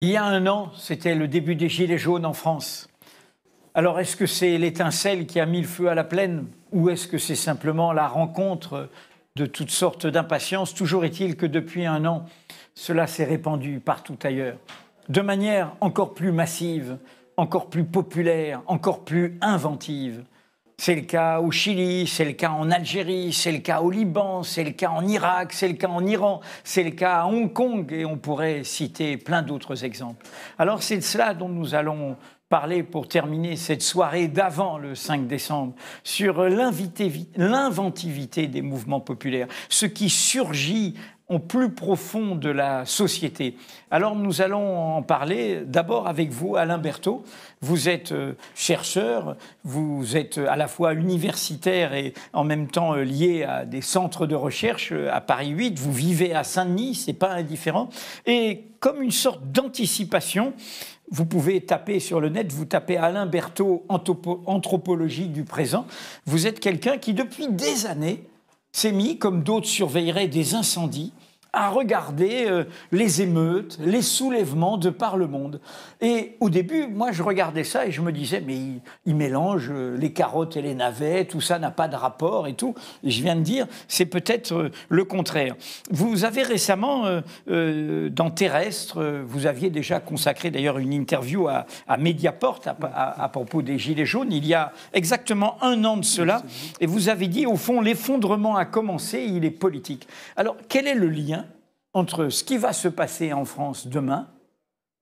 Il y a un an, c'était le début des Gilets jaunes en France. Alors, est-ce que c'est l'étincelle qui a mis le feu à la plaine ou est-ce que c'est simplement la rencontre de toutes sortes d'impatiences? Toujours est-il que depuis un an, cela s'est répandu partout ailleurs, de manière encore plus massive, encore plus populaire, encore plus inventive. C'est le cas au Chili, c'est le cas en Algérie, c'est le cas au Liban, c'est le cas en Irak, c'est le cas en Iran, c'est le cas à Hong Kong et on pourrait citer plein d'autres exemples. Alors c'est de cela dont nous allons parler pour terminer cette soirée d'avant le 5 décembre, sur l'inventivité des mouvements populaires, ce qui surgit au plus profond de la société. Alors nous allons en parler d'abord avec vous, Alain Berthaud. Vous êtes chercheur, vous êtes à la fois universitaire et en même temps lié à des centres de recherche à Paris 8. Vous vivez à Saint-Denis, c'est pas indifférent. Et comme une sorte d'anticipation, vous pouvez taper sur le net, vous tapez Alain Berthaud, anthropologie du présent. Vous êtes quelqu'un qui, depuis des années, s'est mis, comme d'autres surveilleraient des incendies, à regarder les émeutes, les soulèvements de par le monde. Et au début, moi, je regardais ça et je me disais, mais il mélange les carottes et les navets, tout ça n'a pas de rapport et tout. Et je viens de dire, c'est peut-être le contraire. Vous avez récemment, dans Terrestre, vous aviez déjà consacré d'ailleurs une interview à Mediaport à propos des Gilets jaunes, il y a exactement un an de cela, et vous avez dit, au fond, l'effondrement a commencé, il est politique. Alors, quel est le lien entre ce qui va se passer en France demain,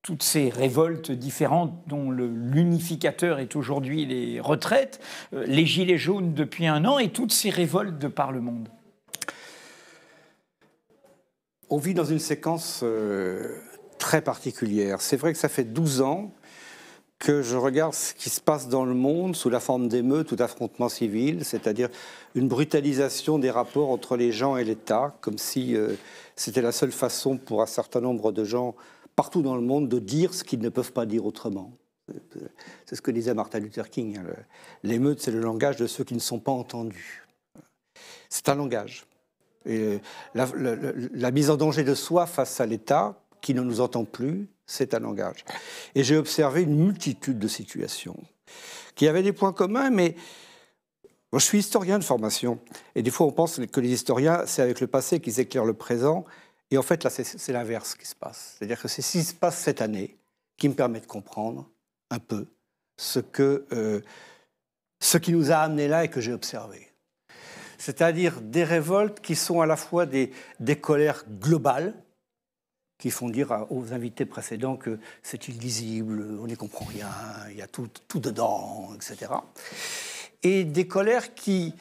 toutes ces révoltes différentes dont l'unificateur est aujourd'hui les retraites, les gilets jaunes depuis un an et toutes ces révoltes de par le monde? On vit dans une séquence très particulière. C'est vrai que ça fait 12 ans que je regarde ce qui se passe dans le monde sous la forme d'émeutes ou d'affrontements civils, c'est-à-dire une brutalisation des rapports entre les gens et l'État, comme si c'était la seule façon pour un certain nombre de gens partout dans le monde de dire ce qu'ils ne peuvent pas dire autrement. C'est ce que disait Martin Luther King. L'émeute, c'est le langage de ceux qui ne sont pas entendus. C'est un langage. Et la mise en danger de soi face à l'État, qui ne nous entend plus, c'est un langage. Et j'ai observé une multitude de situations qui avaient des points communs, mais moi, je suis historien de formation. Et des fois, on pense que les historiens, c'est avec le passé qu'ils éclairent le présent. Et en fait, là, c'est l'inverse qui se passe. C'est-à-dire que c'est ce qui se passe cette année qui me permet de comprendre un peu ce qui nous a amenés là et que j'ai observé. C'est-à-dire des révoltes qui sont à la fois des colères globales, qui font dire aux invités précédents que c'est illisible, on n'y comprend rien, il y a tout dedans, etc. Et des colères qui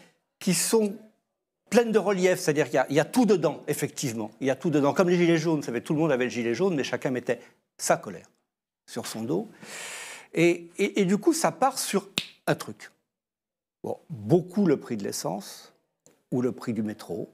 sont pleines de relief, c'est-à-dire qu'il y a tout dedans, effectivement. Il y a tout dedans. Comme les gilets jaunes, vous savez, tout le monde avait le gilet jaune, mais chacun mettait sa colère sur son dos. Et du coup, ça part sur un truc. Bon, beaucoup le prix de l'essence, ou le prix du métro,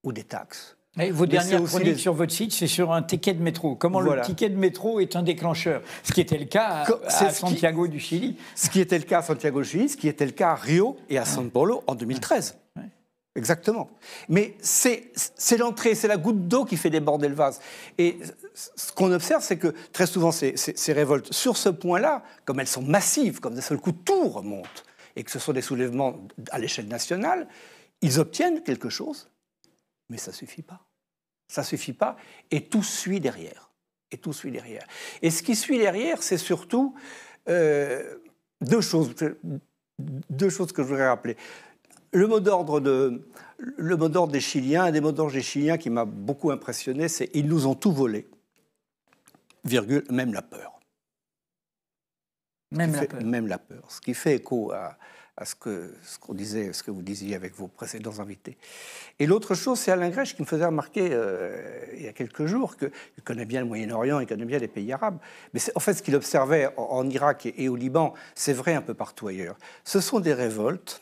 ou des taxes. Et vos dernières chroniques sur votre site, c'est sur un ticket de métro. Comment le ticket de métro est un déclencheur. Ce qui était le cas à Santiago du Chili. Ce qui était le cas à Santiago du Chili, ce qui était le cas à Rio et à São Paulo en 2013. Ouais. Exactement. Mais c'est l'entrée, c'est la goutte d'eau qui fait déborder le vase. Et ce qu'on observe, c'est que très souvent, ces révoltes, sur ce point-là, comme elles sont massives, comme d'un seul coup tout remonte, et que ce sont des soulèvements à l'échelle nationale, ils obtiennent quelque chose, mais ça ne suffit pas. Ça ne suffit pas, et tout suit derrière. Et ce qui suit derrière, c'est surtout deux choses que je voudrais rappeler. Le mot d'ordre des Chiliens, un des mots d'ordre des Chiliens qui m'a beaucoup impressionné, c'est « ils nous ont tout volé, virgule, même la peur ». Même la peur. Ce qui fait écho à ce que vous disiez avec vos précédents invités. Et l'autre chose, c'est Alain Grèche qui me faisait remarquer il y a quelques jours qu'il connaît bien le Moyen-Orient, il connaît bien les pays arabes. Mais en fait, ce qu'il observait en Irak et au Liban, c'est vrai un peu partout ailleurs. Ce sont des révoltes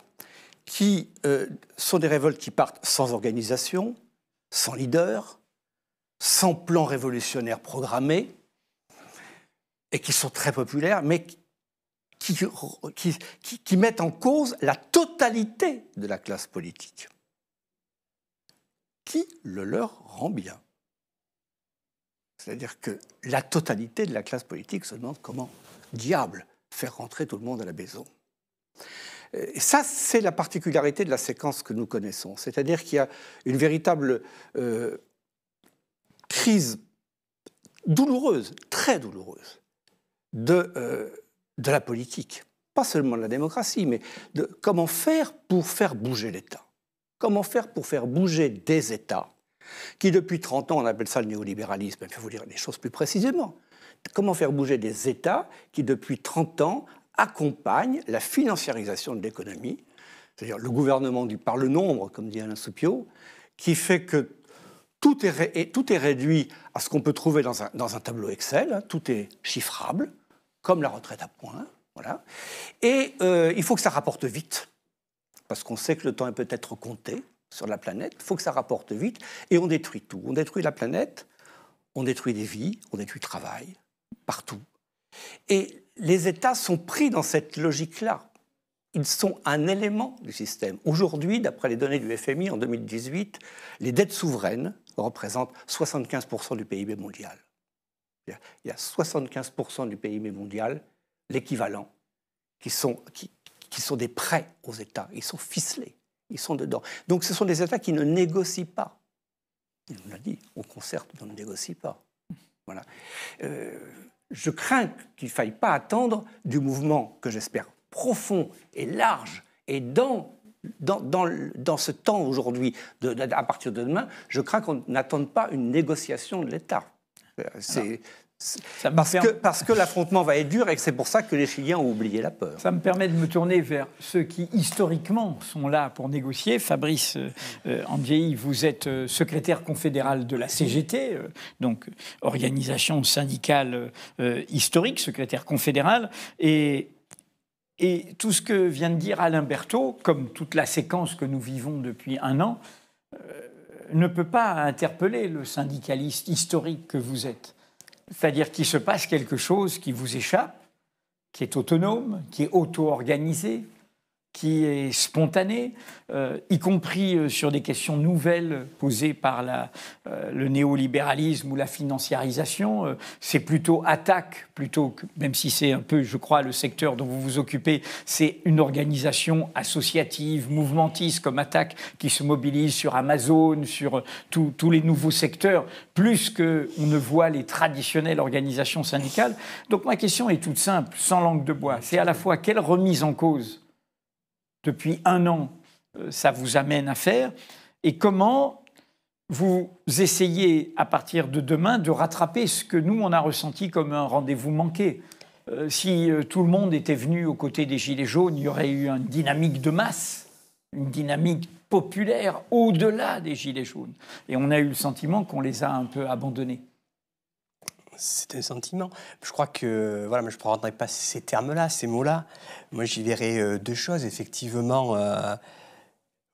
qui partent sans organisation, sans leader, sans plan révolutionnaire programmé, et qui sont très populaires, mais qui mettent en cause la totalité de la classe politique, qui le leur rend bien. C'est-à-dire que la totalité de la classe politique se demande comment, diable, faire rentrer tout le monde à la maison. Et ça, c'est la particularité de la séquence que nous connaissons. C'est-à-dire qu'il y a une véritable crise douloureuse, très douloureuse, de la politique. Pas seulement de la démocratie, mais de comment faire pour faire bouger l'État. Comment faire pour faire bouger des États qui, depuis 30 ans, on appelle ça le néolibéralisme, il faut dire les choses plus précisément. Comment faire bouger des États qui, depuis 30 ans, accompagnent la financiarisation de l'économie, c'est-à-dire le gouvernement par le nombre, comme dit Alain Soupiot, qui fait que tout est réduit à ce qu'on peut trouver dans un tableau Excel, hein, tout est chiffrable, comme la retraite à points. Voilà. Et il faut que ça rapporte vite, parce qu'on sait que le temps est peut-être compté sur la planète, il faut que ça rapporte vite, et on détruit tout. On détruit la planète, on détruit des vies, on détruit le travail, partout. Et les États sont pris dans cette logique-là. Ils sont un élément du système. Aujourd'hui, d'après les données du FMI, en 2018, les dettes souveraines représentent 75% du PIB mondial. Il y a 75% du PIB mondial, l'équivalent, qui sont des prêts aux États. Ils sont ficelés, ils sont dedans. Donc ce sont des États qui ne négocient pas. On l'a dit, on concerte, mais on ne négocie pas. Voilà. Je crains qu'il ne faille pas attendre du mouvement que j'espère profond et large, et dans ce temps aujourd'hui, à partir de demain, je crains qu'on n'attende pas une négociation de l'État. Parce que l'affrontement va être dur et que c'est pour ça que les Chiliens ont oublié la peur. Ça me permet de me tourner vers ceux qui, historiquement, sont là pour négocier. Fabrice Andjei, vous êtes secrétaire confédéral de la CGT, donc organisation syndicale historique, secrétaire confédéral. Et tout ce que vient de dire Alain Berthaud, comme toute la séquence que nous vivons depuis un an, ne peut pas interpeller le syndicaliste historique que vous êtes. C'est-à-dire qu'il se passe quelque chose qui vous échappe, qui est autonome, qui est auto-organisé, qui est spontané, y compris sur des questions nouvelles posées par le néolibéralisme ou la financiarisation. C'est plutôt attaque, plutôt que, même si c'est un peu, je crois, le secteur dont vous vous occupez, c'est une organisation associative, mouvementiste comme attaque, qui se mobilise sur Amazon, sur tous les nouveaux secteurs, plus qu'on ne voit les traditionnelles organisations syndicales. Donc ma question est toute simple, sans langue de bois. C'est à la fois quelle remise en cause depuis un an, ça vous amène à faire, et comment vous essayez, à partir de demain, de rattraper ce que nous, on a ressenti comme un rendez-vous manqué. Si tout le monde était venu aux côtés des Gilets jaunes, il y aurait eu une dynamique de masse, une dynamique populaire au-delà des Gilets jaunes. Et on a eu le sentiment qu'on les a un peu abandonnés. C'est un sentiment. Je crois que, voilà, moi je ne prendrai pas ces termes-là, ces mots-là. Moi, j'y verrais deux choses, effectivement,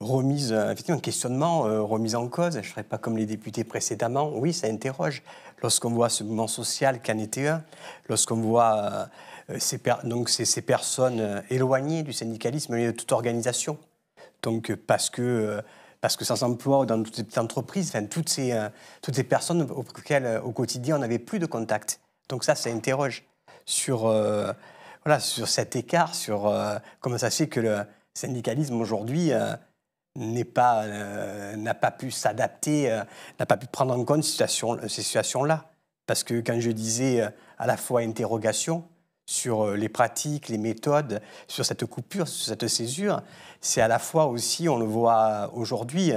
effectivement, questionnement, remise en cause. Je ne ferai pas comme les députés précédemment. Oui, ça interroge. Lorsqu'on voit ce mouvement social qu'en était un, lorsqu'on voit ces personnes éloignées du syndicalisme et de toute organisation. Donc, parce que sans emploi dans toutes ces petites entreprises, enfin, toutes ces personnes auxquelles, au quotidien, on n'avait plus de contact. Donc ça interroge sur cet écart, sur comment ça se fait que le syndicalisme aujourd'hui n'a pas pu s'adapter, n'a pas pu prendre en compte ces situations-là. Parce que quand je disais à la fois interrogation sur les pratiques, les méthodes, sur cette coupure, sur cette césure, c'est à la fois aussi, on le voit aujourd'hui,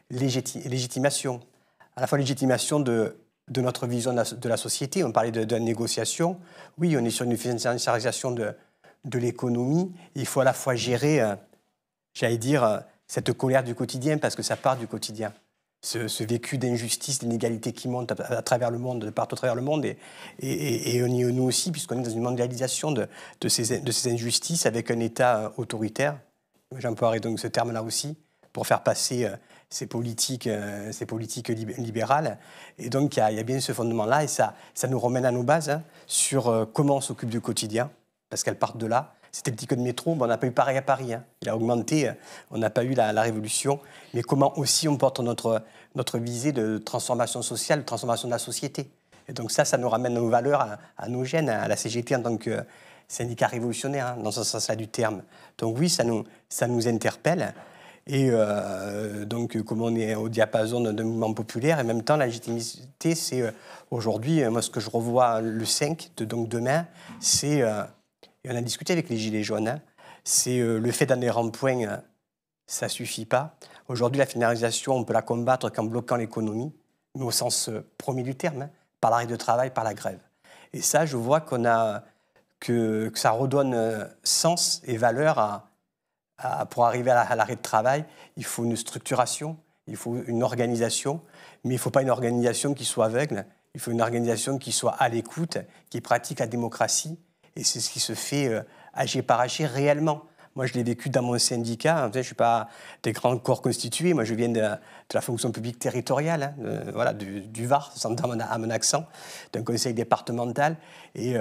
légitimation. À la fois légitimation de notre vision de la société. On parlait de négociation. Oui, on est sur une financiarisation de l'économie. Il faut à la fois gérer, j'allais dire, cette colère du quotidien, parce que ça part du quotidien. Ce vécu d'injustice, d'inégalité qui monte à travers le monde, de partout à travers le monde, et nous aussi, puisqu'on est dans une mondialisation de ces injustices avec un État autoritaire. J'emploierai donc ce terme-là aussi pour faire passer ces politiques libérales. Et donc, il y a bien ce fondement-là, et ça nous ramène à nos bases sur comment on s'occupe du quotidien, parce qu'elles partent de là. C'était le ticket de métro, on n'a pas eu pareil à Paris. Il a augmenté, on n'a pas eu la révolution. Mais comment aussi on porte notre visée de transformation sociale, de transformation de la société. Et donc ça nous ramène nos valeurs, à nos gènes, à la CGT en tant que syndicat révolutionnaire, hein, dans ce sens-là du terme. Donc oui, ça nous interpelle. Et donc, comme on est au diapason d'un mouvement populaire, et en même temps, la légitimité, c'est aujourd'hui, moi, ce que je revois le 5, donc demain, c'est, et on a discuté avec les Gilets jaunes, hein, c'est le fait d'aller en point, ça ne suffit pas. Aujourd'hui, la finalisation, on peut la combattre qu'en bloquant l'économie, mais au sens premier du terme, hein, par l'arrêt de travail, par la grève. Et ça, je vois que ça redonne sens et valeur pour arriver à l'arrêt de travail. Il faut une structuration, il faut une organisation, mais il ne faut pas une organisation qui soit aveugle, il faut une organisation qui soit à l'écoute, qui pratique la démocratie, et c'est ce qui se fait agir par agir réellement. Moi, je l'ai vécu dans mon syndicat. Je ne suis pas des grands corps constitués. Moi, je viens de la fonction publique territoriale, hein, voilà, du Var, sans à mon accent, d'un conseil départemental. Et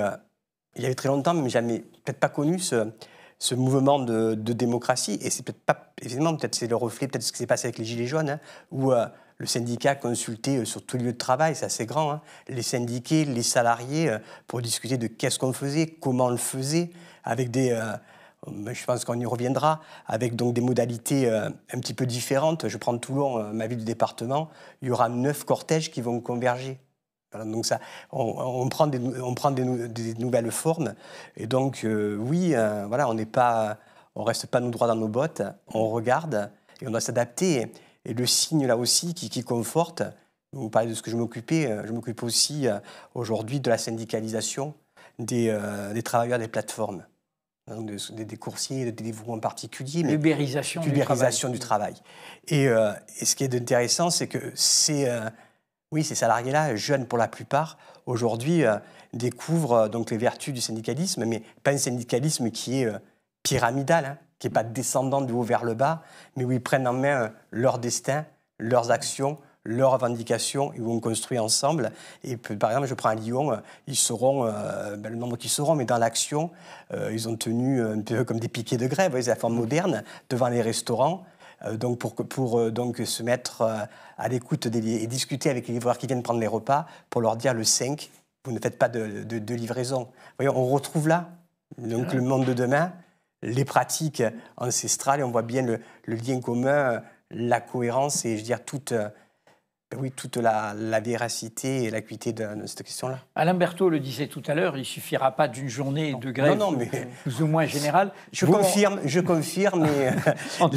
il y avait très longtemps, mais j'avais peut-être pas connu ce mouvement de démocratie. Et c'est peut-être pas, évidemment, peut-être c'est le reflet, peut-être ce qui s'est passé avec les Gilets jaunes, hein, où le syndicat consultait sur tous les lieux de travail, c'est assez grand, hein, les syndiqués, les salariés, pour discuter de qu'est-ce qu'on faisait, comment on le faisait, avec des... je pense qu'on y reviendra, avec donc des modalités un petit peu différentes. Je prends Toulon, ma ville du département, il y aura 9 cortèges qui vont converger. Voilà, donc ça, on prend des nouvelles formes. Et donc, oui, voilà, on reste pas nous droit dans nos bottes, on regarde et on doit s'adapter. Et le signe, là aussi, qui conforte, vous parlez de ce que je m'occupe aussi aujourd'hui de la syndicalisation des travailleurs des plateformes. Des coursiers, des dévouements particuliers. L'ubérisation du travail. Et ce qui est intéressant, c'est que ces salariés-là, jeunes pour la plupart, aujourd'hui découvrent donc les vertus du syndicalisme, mais pas un syndicalisme qui est pyramidal, hein, qui n'est pas descendant du haut vers le bas, mais où ils prennent en main leur destin, leurs actions, leurs revendications, ils vont construire ensemble. Et par exemple, je prends à Lyon, ils seront, le nombre qu'ils seront, mais dans l'action, ils ont tenu un peu comme des piquets de grève, c'est la forme moderne, devant les restaurants, donc pour donc se mettre à l'écoute et discuter avec les livreurs qui viennent prendre les repas, pour leur dire le 5, vous ne faites pas de livraison. Vous voyez, on retrouve là donc, le monde de demain, les pratiques ancestrales, et on voit bien le lien commun, la cohérence et, je veux dire, toute la véracité et l'acuité de cette question-là. Alain Berthaud le disait tout à l'heure, il ne suffira pas d'une journée de grève plus ou moins générale. Je confirme, mais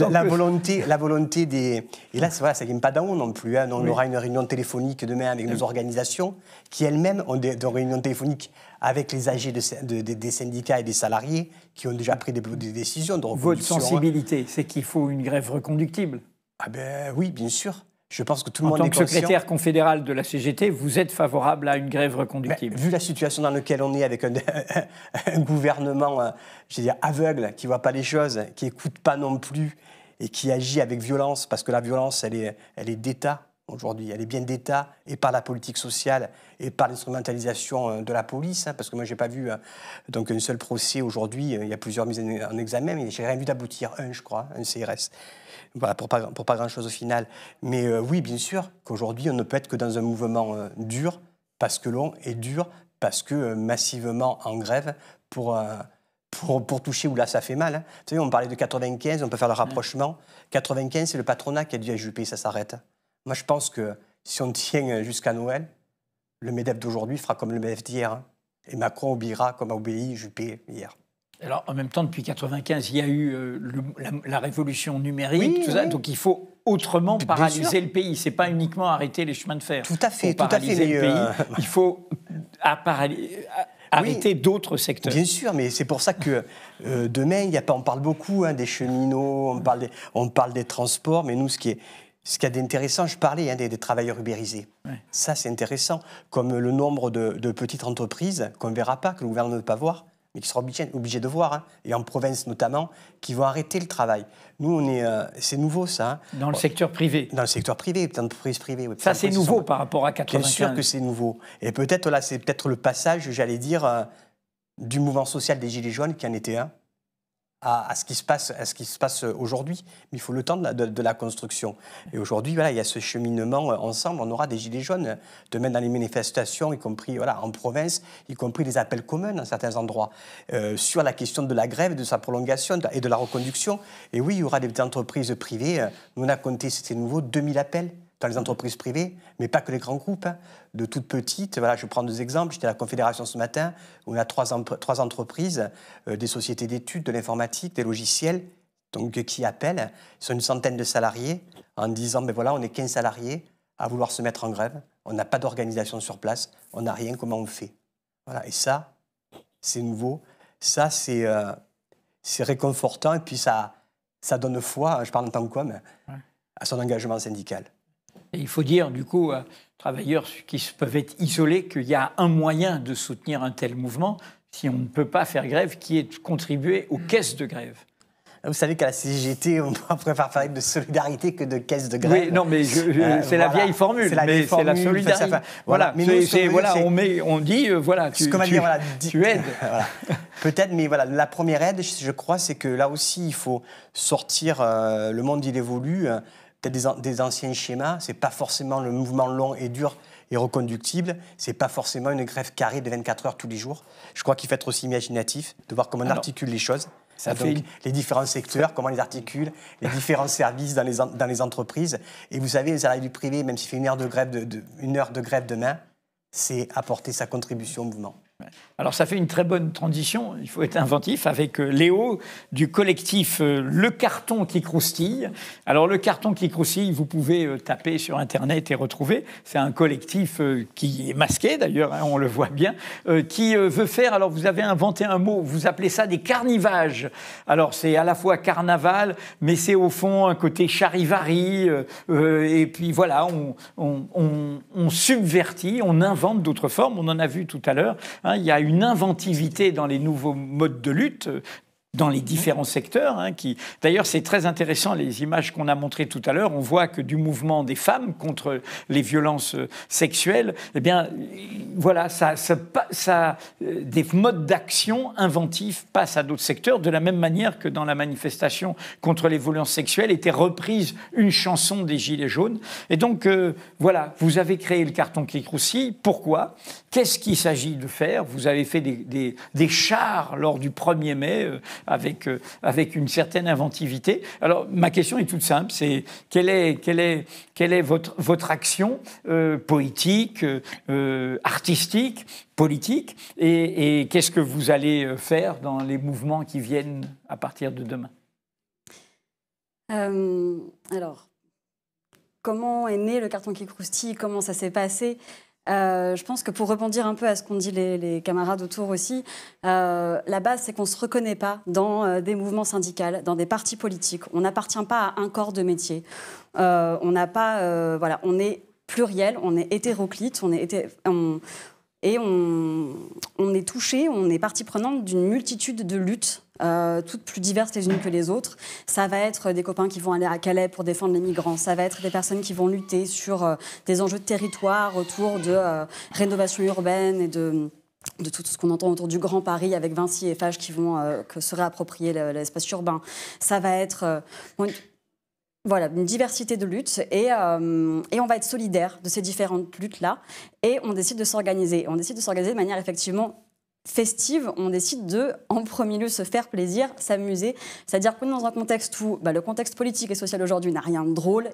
la volonté des... Et là, ça ne vient pas d'en haut non plus. Hein. On aura une réunion téléphonique demain avec nos organisations qui elles-mêmes ont des réunions téléphoniques avec les AG des syndicats et des salariés qui ont déjà pris des décisions de reconduction. Votre sensibilité, c'est qu'il faut une grève reconductible. Ah ben oui, bien sûr. Je pense que tout le monde est conscient. En tant que secrétaire confédéral de la CGT, vous êtes favorable à une grève reconductible. Vu la situation dans laquelle on est, avec un gouvernement aveugle, qui ne voit pas les choses, qui n'écoute pas non plus et qui agit avec violence, parce que la violence, elle est d'État aujourd'hui. Elle est bien d'État et par la politique sociale et par l'instrumentalisation de la police. Hein, parce que moi, je n'ai pas vu donc un seul procès aujourd'hui. Il y a plusieurs mises en examen, mais je n'ai rien vu d'aboutir. Je crois, un CRS. Voilà, pour pas grand-chose au final. Mais oui, bien sûr, qu'aujourd'hui, on ne peut être que dans un mouvement dur, parce que long et dur, parce que massivement en grève, pour toucher où là, ça fait mal. Hein. Vous savez, on parlait de 95, on peut faire le rapprochement. 95, c'est le patronat qui a dit à Juppé, ça s'arrête. Moi, je pense que si on tient jusqu'à Noël, le MEDEF d'aujourd'hui fera comme le MEDEF d'hier. Hein. Et Macron obéira comme a obéi Juppé hier. Alors, en même temps, depuis 1995, il y a eu la révolution numérique, tout ça, donc il faut autrement paralyser le pays. Ce n'est pas uniquement arrêter les chemins de fer. Tout à fait, pour paralyser le pays, il faut arrêter d'autres secteurs. Bien sûr, mais c'est pour ça que demain, on parle beaucoup des cheminots, on parle des transports, mais nous, ce qu'il y a d'intéressant, je parlais des travailleurs ubérisés. Ouais. Ça, c'est intéressant, comme le nombre de petites entreprises qu'on ne verra pas, que le gouvernement ne peut pas voir, mais qui seront obligés de voir, hein, et en province notamment, qui vont arrêter le travail. Nous, c'est nouveau, ça. Hein. Dans le secteur privé. Dans le secteur privé, l'entreprise privée. Oui, ça, c'est nouveau par rapport à 1995. Bien sûr que c'est nouveau. Et peut-être, là, c'est peut-être le passage, j'allais dire, du mouvement social des Gilets jaunes, qui en était un, à ce qui se passe aujourd'hui, mais il faut le temps de la construction. Et aujourd'hui, voilà, il y a ce cheminement ensemble. On aura des gilets jaunes demain dans les manifestations, y compris en province, y compris des appels communs dans certains endroits, sur la question de la grève, de sa prolongation et de la reconduction. Et oui, il y aura des entreprises privées. Nous, on a compté, c'était nouveau, 2000 appels dans les entreprises privées, mais pas que les grands groupes, de toutes petites. Voilà, je prends 2 exemples. J'étais à la Confédération ce matin, où on a 3 entreprises, des sociétés d'études, de l'informatique, des logiciels, donc, qui appellent. Ils sont une centaine de salariés, en disant, on est 15 salariés à vouloir se mettre en grève. On n'a pas d'organisation sur place, on n'a rien, comment on fait? Voilà, et ça, c'est nouveau. Ça, c'est réconfortant, et puis ça donne foi, je parle en tant que com, à son engagement syndical. Et il faut dire, du coup, aux travailleurs qui peuvent être isolés, qu'il y a un moyen de soutenir un tel mouvement, si on ne peut pas faire grève, qui est de contribuer aux caisses de grève. Vous savez qu'à la CGT, on préfère parler de solidarité que de caisse de grève. Oui, non, mais c'est la vieille formule, c'est la solidarité. Voilà, mais on dit, tu aides. Voilà. Peut-être, mais voilà, la première aide, je crois, c'est que là aussi, il faut sortir, le monde, il évolue, peut-être des anciens schémas, c'est pas forcément le mouvement long et dur et reconductible, c'est pas forcément une grève carrée de 24 heures tous les jours. Je crois qu'il faut être aussi imaginatif, de voir comment on articule les choses. Les différents secteurs, comment on les articule, les différents services dans les entreprises. Et vous savez, les salariés du privé, même s'il fait une heure de grève demain, c'est apporter sa contribution au mouvement. Alors ça fait une très bonne transition, il faut être inventif, avec Léo du collectif Le Carton qui croustille. Alors Le Carton qui croustille, vous pouvez taper sur Internet et retrouver. C'est un collectif qui est masqué d'ailleurs, on le voit bien, qui veut faire, alors vous avez inventé un mot, vous appelez ça des carnivages. Alors c'est à la fois carnaval, mais c'est au fond un côté charivari, et puis voilà, on subvertit, on invente d'autres formes, on en a vu tout à l'heure. Il y a une inventivité dans les nouveaux modes de lutte, dans les différents secteurs. D'ailleurs, c'est très intéressant, les images qu'on a montrées tout à l'heure. On voit que du mouvement des femmes contre les violences sexuelles, eh bien, voilà, des modes d'action inventifs passent à d'autres secteurs, de la même manière que dans la manifestation contre les violences sexuelles était reprise une chanson des Gilets jaunes. Et donc, voilà, vous avez créé le Carton qui croustille. Pourquoi ? Qu'est-ce qu'il s'agit de faire ? Vous avez fait des chars lors du 1er mai, avec une certaine inventivité. Alors, ma question est toute simple, c'est quelle est votre action poétique, artistique, politique, et qu'est-ce que vous allez faire dans les mouvements qui viennent à partir de demain ? Alors, comment est né le Carton qui croustille ? Comment ça s'est passé ? Je pense que pour rebondir un peu à ce qu'ont dit les camarades autour aussi, la base, c'est qu'on ne se reconnaît pas dans des mouvements syndicaux, dans des partis politiques. On n'appartient pas à un corps de métier. On n'a pas, on est pluriel, on est hétéroclite, on est touché, on est partie prenante d'une multitude de luttes, toutes plus diverses les unes que les autres. Ça va être des copains qui vont aller à Calais pour défendre les migrants. Ça va être des personnes qui vont lutter sur des enjeux de territoire autour de rénovation urbaine et de tout ce qu'on entend autour du Grand Paris avec Vinci et Fage qui vont se réapproprier l'espace urbain. Ça va être... Voilà, une diversité de luttes et on va être solidaires de ces différentes luttes-là et on décide de s'organiser. On décide de s'organiser de manière effectivement festive, on décide de, en premier lieu, se faire plaisir, s'amuser. C'est-à-dire qu'on est dans un contexte où le contexte politique et social aujourd'hui n'a rien de drôle.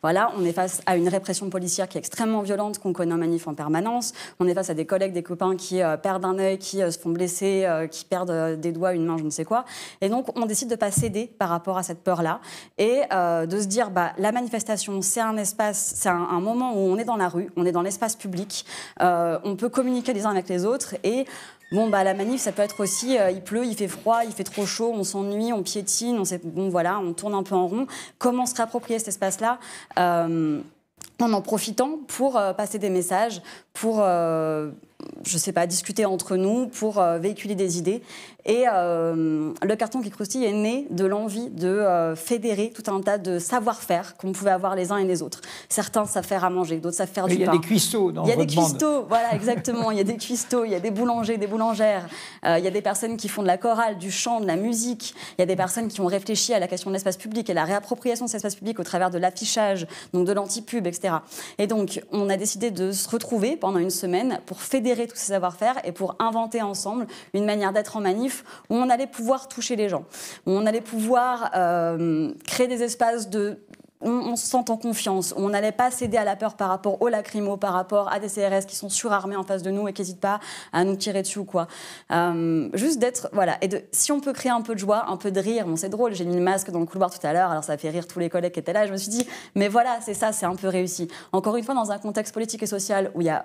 Voilà, on est face à une répression policière qui est extrêmement violente, qu'on connaît en manif en permanence. On est face à des collègues, des copains qui perdent un œil, qui se font blesser, qui perdent des doigts, une main, je ne sais quoi. Et donc, on décide de ne pas céder par rapport à cette peur-là et de se dire, la manifestation, c'est un espace, c'est un moment où on est dans la rue, on est dans l'espace public, on peut communiquer les uns avec les autres et la manif, ça peut être aussi, il pleut, il fait froid, il fait trop chaud, on s'ennuie, on piétine, on tourne un peu en rond. Comment se réapproprier cet espace-là en profitant pour passer des messages, pour je sais pas, discuter entre nous pour véhiculer des idées. Et le carton qui croustille est né de l'envie de fédérer tout un tas de savoir-faire qu'on pouvait avoir les uns et les autres. Certains savent faire à manger, d'autres savent faire du pain. Il y a des cuistots dans votre bande. Il y a des cuistots, voilà, exactement. Il y a des cuistots, il y a des boulangers, des boulangères. Il y a des personnes qui font de la chorale, du chant, de la musique. Il y a des personnes qui ont réfléchi à la question de l'espace public et la réappropriation de cet espace public au travers de l'affichage, donc de l'anti-pub, etc. Et donc, on a décidé de se retrouver pendant une semaine pour fédérer tous ces savoir-faire et pour inventer ensemble une manière d'être en manif où on allait pouvoir toucher les gens, où on allait pouvoir créer des espaces où on se sente en confiance, où on n'allait pas céder à la peur par rapport aux lacrymos, par rapport à des CRS qui sont surarmés en face de nous et qui n'hésitent pas à nous tirer dessus ou quoi. Juste d'être, voilà, si on peut créer un peu de joie, un peu de rire, bon c'est drôle, j'ai mis le masque dans le couloir tout à l'heure, alors ça a fait rire tous les collègues qui étaient là, je me suis dit, mais voilà, c'est ça, c'est un peu réussi. Encore une fois, dans un contexte politique et social où il y a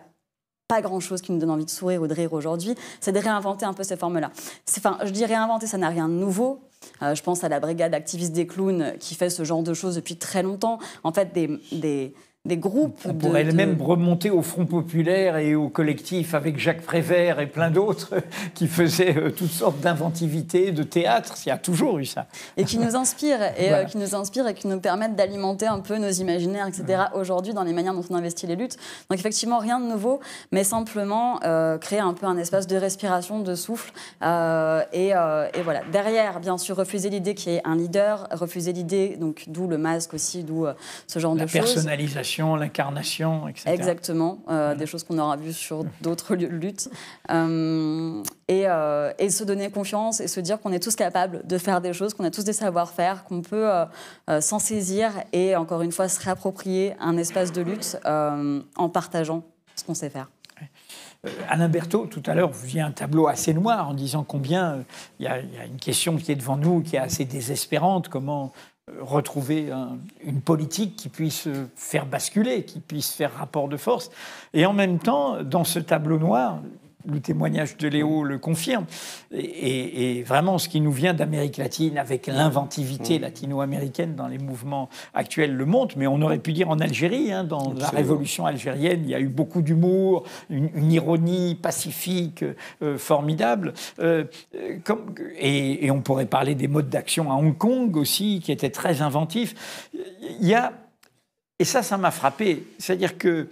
pas grand-chose qui nous donne envie de sourire ou de rire aujourd'hui, c'est de réinventer un peu ces formes-là. Enfin, je dis réinventer, ça n'a rien de nouveau. Je pense à la brigade activiste des clowns qui fait ce genre de choses depuis très longtemps. En fait, des groupes... On pourrait même remonter au Front populaire et au collectif avec Jacques Prévert et plein d'autres qui faisaient toutes sortes d'inventivités, de théâtre. Il y a toujours eu ça. Et qui nous inspirent, et voilà. qui nous permettent d'alimenter un peu nos imaginaires, etc. Aujourd'hui, dans les manières dont on investit les luttes. Donc effectivement, rien de nouveau, mais simplement créer un peu un espace de respiration, de souffle. Et voilà. Derrière, bien sûr, refuser l'idée qu'il y ait un leader, refuser l'idée, donc d'où le masque aussi, d'où ce genre de choses. La personnalisation, l'incarnation, etc. Exactement, des choses qu'on aura vues sur d'autres luttes. Et se donner confiance et se dire qu'on est tous capables de faire des choses, qu'on a tous des savoir-faire, qu'on peut s'en saisir et, encore une fois, se réapproprier un espace de lutte en partageant ce qu'on sait faire. Alain Berthaud, tout à l'heure, vous faisiez un tableau assez noir en disant combien il y a une question qui est devant nous, qui est assez désespérante, comment retrouver une politique qui puisse faire basculer, qui puisse faire rapport de force. Et en même temps, dans ce tableau noir, le témoignage de Léo le confirme, et vraiment ce qui nous vient d'Amérique latine, avec l'inventivité latino-américaine dans les mouvements actuels le montre, mais on aurait pu dire en Algérie, hein, dans la révolution algérienne, il y a eu beaucoup d'humour, une ironie pacifique formidable, et on pourrait parler des modes d'action à Hong Kong aussi, qui étaient très inventifs. Il y a, et ça m'a frappé, c'est-à-dire que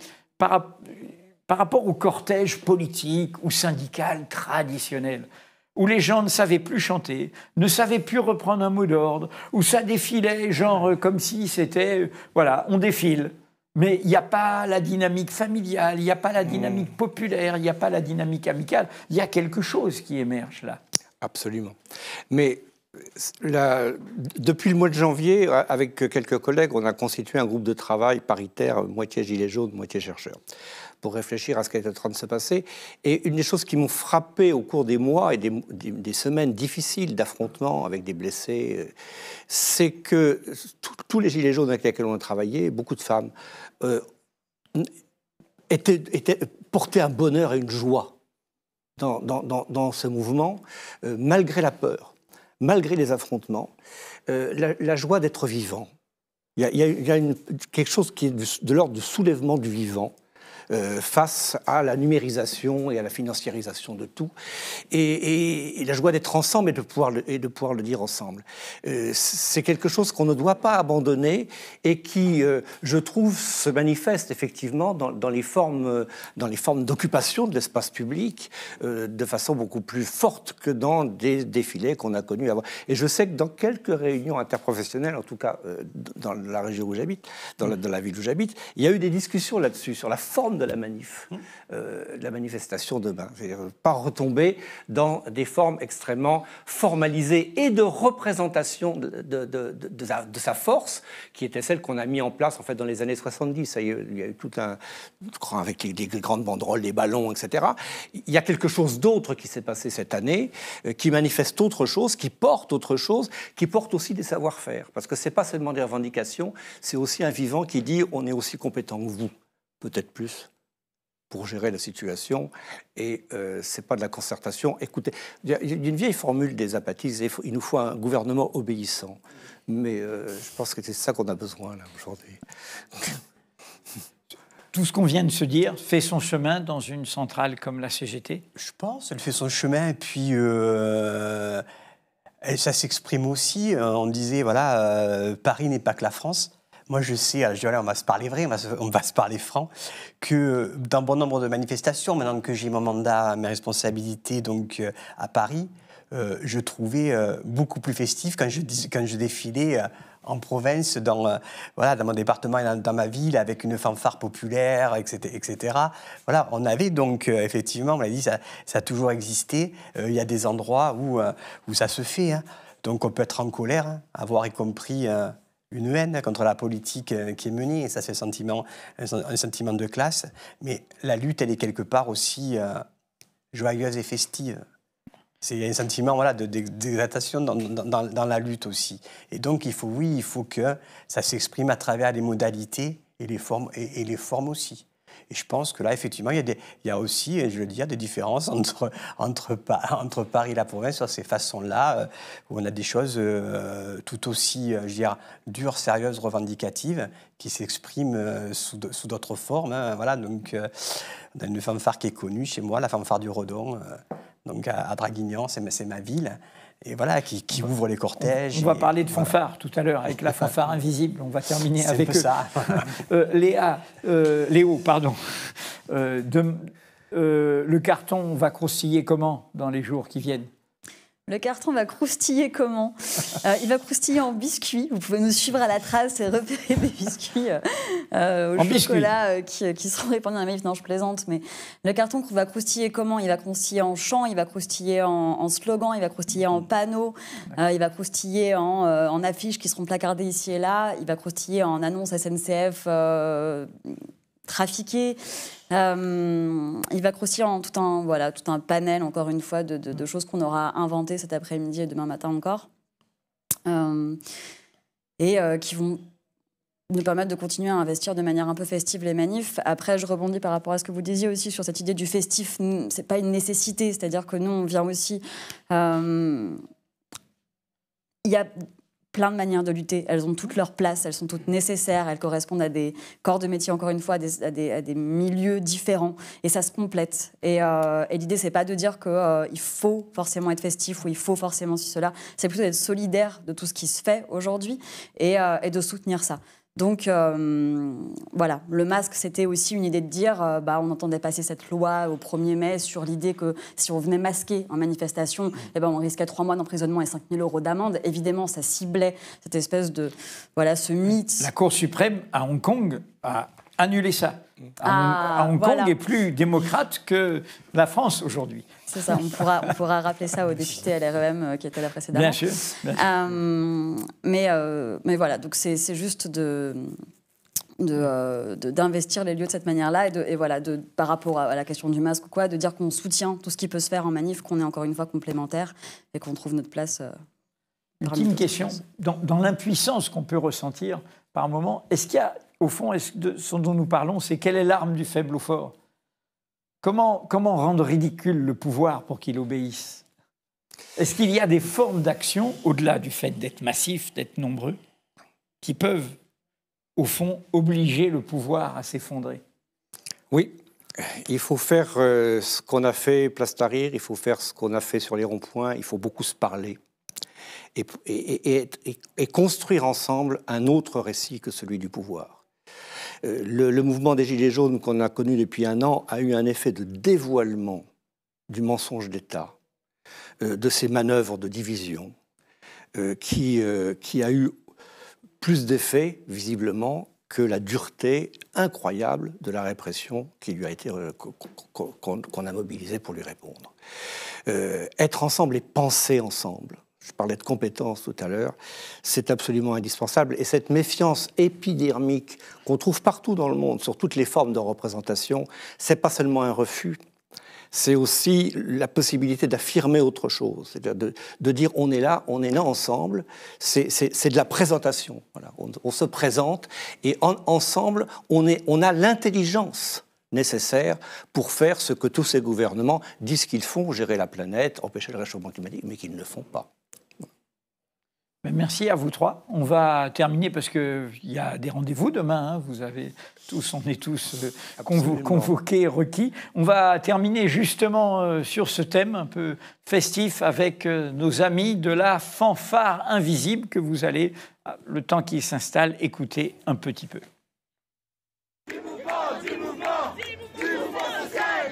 par rapport au cortège politique ou syndical traditionnel, où les gens ne savaient plus chanter, ne savaient plus reprendre un mot d'ordre, où ça défilait genre comme si c'était, voilà, on défile. Mais il n'y a pas la dynamique familiale, il n'y a pas la dynamique populaire, il n'y a pas la dynamique amicale. Il y a quelque chose qui émerge là. Absolument. Mais depuis le mois de janvier, avec quelques collègues, on a constitué un groupe de travail paritaire, moitié gilets jaunes, moitié chercheurs, pour réfléchir à ce qui est en train de se passer. Et une des choses qui m'ont frappé au cours des mois et des semaines difficiles d'affrontement avec des blessés, c'est que tous les gilets jaunes avec lesquels on a travaillé, beaucoup de femmes, portaient un bonheur et une joie dans ce mouvement, malgré la peur, malgré les affrontements, la joie d'être vivant. Il y a quelque chose qui est de l'ordre du soulèvement du vivant, face à la numérisation et à la financiarisation de tout, et la joie d'être ensemble et de pouvoir le dire ensemble. C'est quelque chose qu'on ne doit pas abandonner et qui, je trouve, se manifeste effectivement dans les formes d'occupation de l'espace public de façon beaucoup plus forte que dans des défilés qu'on a connus avant. Et je sais que dans quelques réunions interprofessionnelles, en tout cas dans la région où j'habite, dans la ville où j'habite, il y a eu des discussions là-dessus, sur la forme de la manif, la manifestation demain. C'est-à-dire pas retomber dans des formes extrêmement formalisées et de représentation de sa force, qui était celle qu'on a mis en place en fait dans les années 70. Il y a eu tout un, avec des grandes banderoles, des ballons, etc. Il y a quelque chose d'autre qui s'est passé cette année, qui manifeste autre chose, qui porte autre chose, qui porte aussi des savoir-faire. Parce que c'est pas seulement des revendications, c'est aussi un vivant qui dit on est aussi compétent que vous, peut-être plus, pour gérer la situation, et c'est pas de la concertation. Écoutez, il y a une vieille formule des apatistes, il nous faut un gouvernement obéissant, mais je pense que c'est ça qu'on a besoin là aujourd'hui. tout ce qu'on vient de se dire fait son chemin dans une centrale comme la CGT? Je pense, elle fait son chemin et puis ça s'exprime aussi. On disait, voilà, Paris n'est pas que la France. Moi, je sais, on va se parler vrai, on va se parler franc, que dans bon nombre de manifestations, maintenant que j'ai mon mandat, mes responsabilités donc, à Paris, je trouvais beaucoup plus festif quand je défilais en province, dans mon département et dans ma ville, avec une fanfare populaire, etc. Voilà, on avait donc, effectivement, on l'a dit, ça a toujours existé. Il y a des endroits où ça se fait. Hein. Donc on peut être en colère, hein, avoir y compris une haine contre la politique qui est menée, et ça c'est un sentiment de classe. Mais la lutte, elle est quelque part aussi joyeuse et festive. C'est un sentiment d'exaltation dans la lutte aussi. Et donc, il faut que ça s'exprime à travers les modalités et les formes aussi. Et je pense que là, effectivement, il y a aussi, je veux dire, des différences entre Paris et la province sur ces façons-là, où on a des choses tout aussi, je veux dire, dures, sérieuses, revendicatives, qui s'expriment sous d'autres formes. Hein. Voilà, donc, on a une fanfare qui est connue chez moi, la fanfare du Redon, donc à Draguignan, c'est ma ville. Et voilà, qui ouvre les cortèges. On va parler de fanfare tout à l'heure, avec la fanfare invisible. On va terminer avec eux. C'est ça. Léo, pardon. Le carton va croustiller comment dans les jours qui viennent? Le carton va croustiller comment? Il va croustiller en biscuits. Vous pouvez nous suivre à la trace et repérer des biscuits au chocolat qui seront répandus dans la manif. Non, je plaisante, mais le carton va croustiller comment? Il va croustiller en chants, il va croustiller en slogans, il va croustiller en panneaux, il va croustiller en affiches qui seront placardées ici et là, il va croustiller en annonces SNCF trafiquées. Il va croustiller en tout un panel, encore une fois, de choses qu'on aura inventées cet après-midi et demain matin encore, qui vont nous permettre de continuer à investir de manière un peu festive les manifs. Après, je rebondis par rapport à ce que vous disiez aussi sur cette idée du festif. C'est pas une nécessité, c'est-à-dire que nous, on vient aussi... Il y a plein de manières de lutter. Elles ont toutes leur place, elles sont toutes nécessaires, elles correspondent à des corps de métier, encore une fois, à des milieux différents. Et ça se complète. Et l'idée, c'est pas de dire qu'il faut forcément être festif ou il faut forcément cela. C'est plutôt d'être solidaire de tout ce qui se fait aujourd'hui et de soutenir ça. Donc, voilà, le masque, c'était aussi une idée de dire, on entendait passer cette loi au 1er mai sur l'idée que si on venait masquer en manifestation, on risquait 3 mois d'emprisonnement et 5 000 € d'amende. Évidemment, ça ciblait cette espèce de, ce mythe. La Cour suprême à Hong Kong a annulé ça. Hong Kong est plus démocrate que la France aujourd'hui. C'est ça, on pourra rappeler ça aux députés LREM qui étaient là précédemment. Bien sûr. Mais voilà, donc c'est juste d'investir les lieux de cette manière-là et par rapport à la question du masque ou quoi, de dire qu'on soutient tout ce qui peut se faire en manif, qu'on est encore une fois complémentaires et qu'on trouve notre place. Ultime question, dans l'impuissance qu'on peut ressentir par moment, est-ce qu'il y a, au fond, ce dont nous parlons, c'est quelle est l'arme du faible au fort? Comment rendre ridicule le pouvoir pour qu'il obéisse? Est-ce qu'il y a des formes d'action, au-delà du fait d'être massif, d'être nombreux, qui peuvent, au fond, obliger le pouvoir à s'effondrer? Oui, il faut faire ce qu'on a fait Place Tahrir, il faut faire ce qu'on a fait sur les ronds-points, il faut beaucoup se parler et construire ensemble un autre récit que celui du pouvoir. Le mouvement des Gilets jaunes qu'on a connu depuis 1 an a eu un effet de dévoilement du mensonge d'État, de ces manœuvres de division, qui a eu plus d'effet, visiblement, que la dureté incroyable de la répression qui lui a été qu'on a mobilisée pour lui répondre. Être ensemble et penser ensemble. Je parlais de compétences tout à l'heure, c'est absolument indispensable. Et cette méfiance épidermique qu'on trouve partout dans le monde, sur toutes les formes de représentation, c'est pas seulement un refus, c'est aussi la possibilité d'affirmer autre chose, c'est-à-dire de dire on est là ensemble, c'est de la présentation. Voilà. On se présente et ensemble, on a l'intelligence nécessaire pour faire ce que tous ces gouvernements disent qu'ils font, gérer la planète, empêcher le réchauffement climatique, mais qu'ils ne font pas. Merci à vous trois. On va terminer parce qu'il y a des rendez-vous demain. Vous avez tous, on est tous convoqués, requis. On va terminer justement sur ce thème un peu festif avec nos amis de la fanfare invisible que vous allez, le temps qu'ils s'installent, écouter un petit peu. Du mouvement, du mouvement, du mouvement social.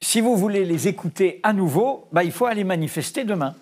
Si vous voulez les écouter à nouveau, il faut aller manifester demain.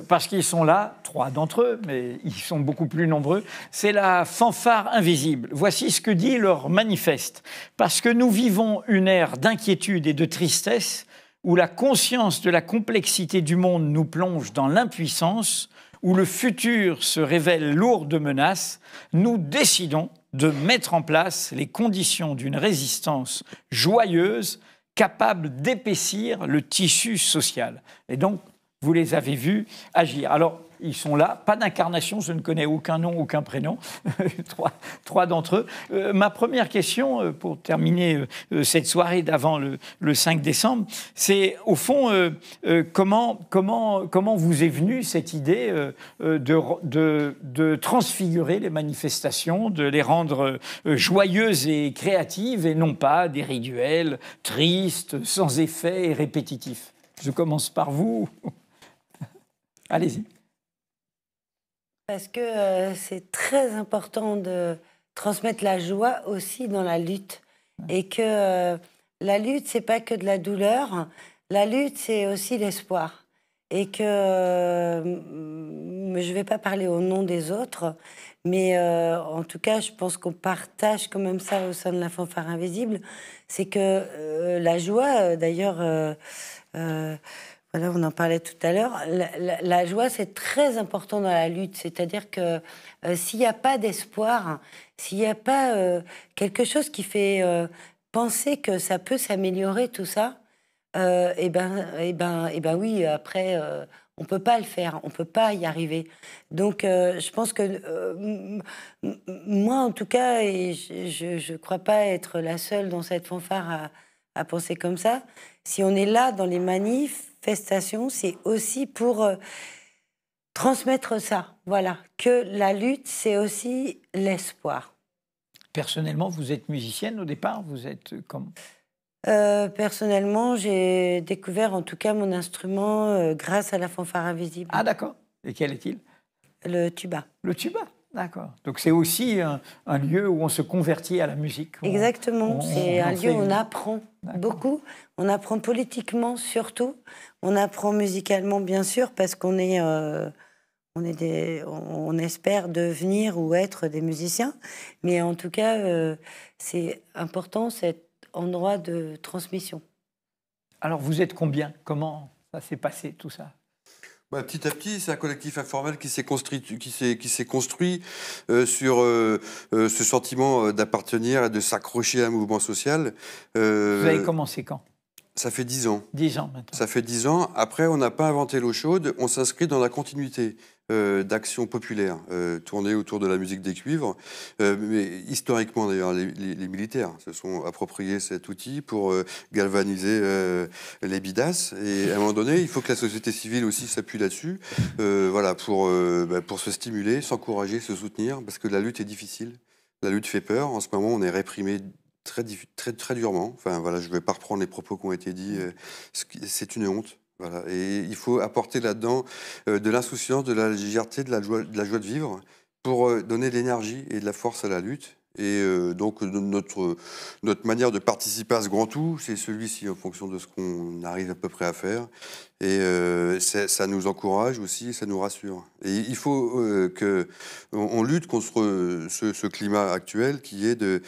Parce qu'ils sont là, 3 d'entre eux, mais ils sont beaucoup plus nombreux. C'est la fanfare invisible. Voici ce que dit leur manifeste. Parce que nous vivons une ère d'inquiétude et de tristesse où la conscience de la complexité du monde nous plonge dans l'impuissance, où le futur se révèle lourd de menaces, nous décidons de mettre en place les conditions d'une résistance joyeuse, capable d'épaissir le tissu social. Et donc, vous les avez vus agir. Alors, ils sont là, pas d'incarnation, je ne connais aucun nom, aucun prénom, trois d'entre eux. Ma première question, pour terminer cette soirée d'avant le 5 décembre, c'est au fond, comment vous est venue cette idée de transfigurer les manifestations, de les rendre joyeuses et créatives, et non pas des rituels tristes, sans effet et répétitifs. Je commence par vous. Allez-y. Parce que c'est très important de transmettre la joie aussi dans la lutte. Et que la lutte, c'est pas que de la douleur. La lutte, c'est aussi l'espoir. Et que je vais pas parler au nom des autres, mais en tout cas, je pense qu'on partage quand même ça au sein de la fanfare invisible. C'est que la joie, d'ailleurs... Voilà, on en parlait tout à l'heure. La joie, c'est très important dans la lutte. C'est-à-dire que s'il n'y a pas d'espoir, s'il n'y a pas quelque chose qui fait penser que ça peut s'améliorer, tout ça, et ben oui, après, on peut pas le faire, on peut pas y arriver. Donc, je pense que moi, en tout cas, et je crois pas être la seule dans cette fanfare à penser comme ça. Si on est là dans les manifestations, c'est aussi pour transmettre ça. Voilà, que la lutte, c'est aussi l'espoir. Personnellement, vous êtes musicienne au départ, vous êtes comme... Personnellement, j'ai découvert en tout cas mon instrument grâce à la fanfare invisible. Ah d'accord. Et quel est-il? Le tuba. Le tuba, d'accord. Donc c'est aussi un lieu où on se convertit à la musique. Exactement, c'est un lieu où on apprend beaucoup. On apprend politiquement surtout. On apprend musicalement bien sûr parce qu'on est... on espère devenir ou être des musiciens. Mais en tout cas, c'est important cet endroit de transmission. Alors vous êtes combien? Comment ça s'est passé tout ça? Petit à petit, c'est un collectif informel qui s'est construit, sur ce sentiment d'appartenir et de s'accrocher à un mouvement social. Vous avez commencé quand? Ça fait 10 ans. 10 ans maintenant. Ça fait 10 ans. Après, on n'a pas inventé l'eau chaude. On s'inscrit dans la continuité d'actions populaires tournées autour de la musique des cuivres. Mais historiquement, d'ailleurs, les militaires se sont appropriés cet outil pour galvaniser les bidasses. Et à un moment donné, il faut que la société civile aussi s'appuie là-dessus, voilà, pour se stimuler, s'encourager, se soutenir, parce que la lutte est difficile. La lutte fait peur. En ce moment, on est réprimé très durement. Enfin, voilà, je ne vais pas reprendre les propos qui ont été dits. C'est une honte. Voilà. Et il faut apporter là-dedans de l'insouciance, de la légèreté, de la joie de vivre pour donner de l'énergie et de la force à la lutte. Et donc, notre manière de participer à ce grand tout, c'est celui-ci, en fonction de ce qu'on arrive à peu près à faire. Et ça nous encourage aussi, ça nous rassure. Et il faut qu'on lutte contre ce climat actuel qui est de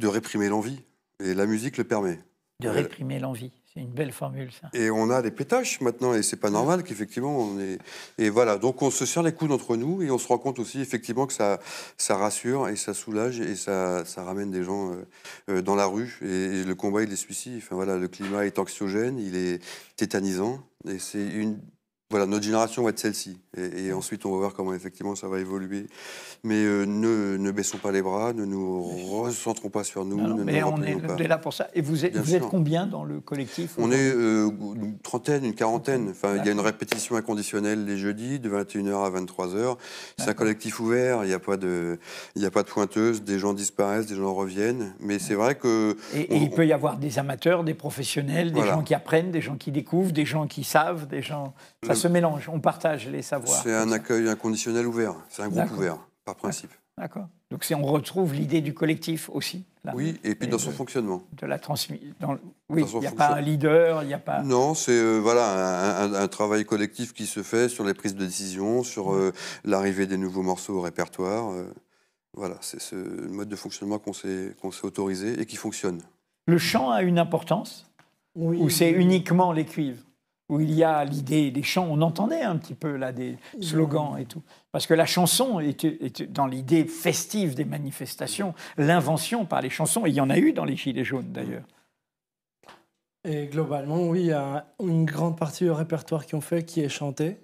réprimer l'envie. Et la musique le permet. De réprimer l'envie. C'est une belle formule, ça. Et on a des pétaches maintenant, et c'est pas normal qu'effectivement on est. Et voilà, donc on se serre les coudes entre nous, et on se rend compte aussi effectivement que ça rassure et ça soulage et ça ramène des gens dans la rue. Et le combat il est celui-ci. Enfin voilà, le climat est anxiogène, il est tétanisant, et c'est une. Voilà, notre génération va être celle-ci. Et ensuite, on va voir comment, effectivement, ça va évoluer. Mais ne baissons pas les bras, ne nous recentrons pas sur nous. Mais on est là pour ça. Et vous êtes combien dans le collectif? On est une trentaine, une quarantaine. Enfin, il y a une répétition inconditionnelle les jeudis, de 21h à 23h. C'est un collectif ouvert, il n'y a pas de pointeuse. Des gens disparaissent, des gens reviennent. Mais c'est vrai que... Et il peut y avoir des amateurs, des professionnels, des gens qui apprennent, des gens qui découvrent, des gens qui savent, des gens... Ça se mélange, on partage les savoirs. C'est un accueil inconditionnel ouvert, c'est un groupe ouvert, par principe. D'accord. Donc on retrouve l'idée du collectif aussi. Là. Oui, et puis dans son fonctionnement. De la transmission. Oui, il n'y a pas un leader, il n'y a pas... Non, c'est voilà, un travail collectif qui se fait sur les prises de décision, sur l'arrivée des nouveaux morceaux au répertoire. Voilà, c'est ce mode de fonctionnement qu'on s'est autorisé et qui fonctionne. Le chant a une importance? Oui. Ou c'est uniquement les cuivres? Où il y a l'idée des chants, on entendait un petit peu là des slogans et tout. Parce que la chanson était dans l'idée festive des manifestations, l'invention par les chansons, et il y en a eu dans les Gilets jaunes d'ailleurs. Et globalement, oui, il y a une grande partie du répertoire qu'on fait qui est chanté.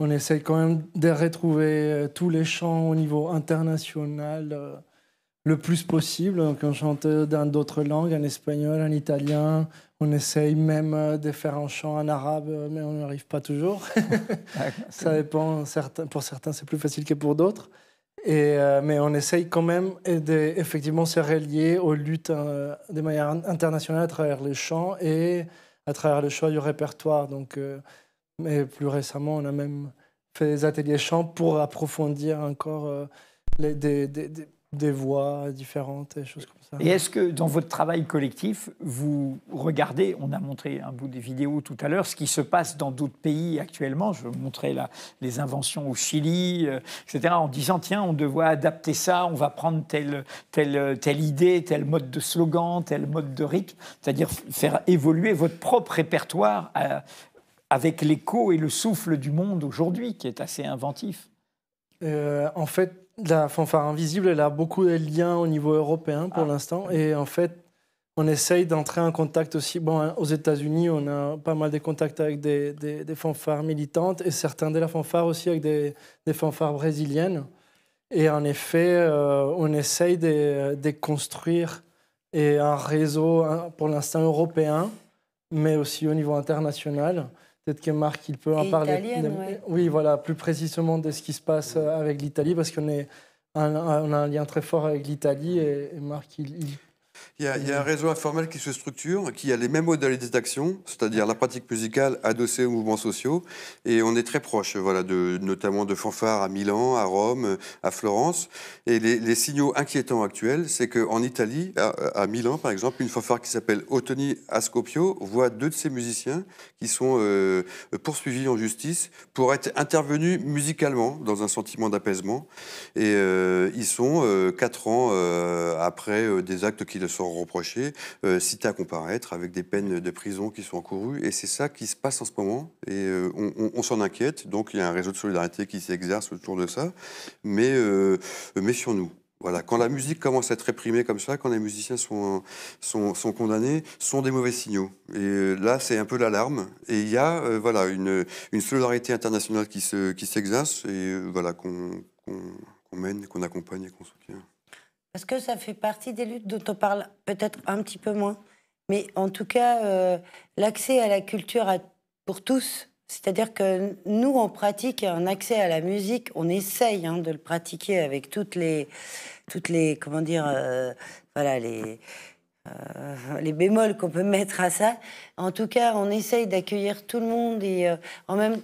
On essaye quand même de retrouver tous les chants au niveau international le plus possible. Donc on chante dans d'autres langues, en espagnol, en italien. On essaye même de faire un chant en arabe, mais on n'y arrive pas toujours. Ça dépend. Pour certains, c'est plus facile que pour d'autres. Mais on essaye quand même d'effectivement se relier aux luttes de manière internationale à travers les chants et à travers le choix du répertoire. Donc, mais plus récemment, on a même fait des ateliers chants pour approfondir encore des voix différentes et choses comme ça. Et est-ce que dans votre travail collectif, vous regardez, on a montré un bout des vidéos tout à l'heure, ce qui se passe dans d'autres pays actuellement, je montrais là les inventions au Chili, etc., en disant, tiens, on devrait adapter ça, on va prendre telle idée, tel mode de slogan, tel mode de rythme, c'est-à-dire faire évoluer votre propre répertoire avec l'écho et le souffle du monde aujourd'hui, qui est assez inventif. En fait, la fanfare invisible, elle a beaucoup de liens au niveau européen pour l'instant. Et en fait, on essaye d'entrer en contact aussi. Bon, aux États-Unis, on a pas mal de contacts avec des fanfares militantes et certains de la fanfare aussi avec des fanfares brésiliennes. Et en effet, on essaye de construire un réseau, pour l'instant européen, mais aussi au niveau international. Peut-être que Marc, il peut en parler. Oui, voilà, plus précisément de ce qui se passe avec l'Italie, parce qu'on a un lien très fort avec l'Italie. Et Marc, Il y a un réseau informel qui se structure, qui a les mêmes modalités d'action, c'est-à-dire la pratique musicale adossée aux mouvements sociaux. Et on est très proche, voilà, notamment de fanfares à Milan, à Rome, à Florence. Et les signaux inquiétants actuels, c'est qu'en Italie, à Milan par exemple, une fanfare qui s'appelle Ottoni Ascopio voit 2 de ses musiciens qui sont poursuivis en justice pour être intervenus musicalement dans un sentiment d'apaisement. Et ils sont 4 ans après des actes qui leur sont reprochés, cités à comparaître avec des peines de prison qui sont encourues. Et c'est ça qui se passe en ce moment. Et on s'en inquiète. Donc il y a un réseau de solidarité qui s'exerce autour de ça. Mais méfions-nous. Voilà, quand la musique commence à être réprimée comme ça, quand les musiciens sont condamnés, sont des mauvais signaux. Et là, c'est un peu l'alarme. Et il y a voilà, une solidarité internationale qui s'exerce et voilà, qu'on mène, qu'on accompagne et qu'on soutient. Parce que ça fait partie des luttes dont on parle peut-être un petit peu moins. Mais en tout cas, l'accès à la culture pour tous, c'est-à-dire que nous, on pratique un accès à la musique, on essaye de le pratiquer avec toutes les comment dire, voilà, les bémols qu'on peut mettre à ça. En tout cas, on essaye d'accueillir tout le monde et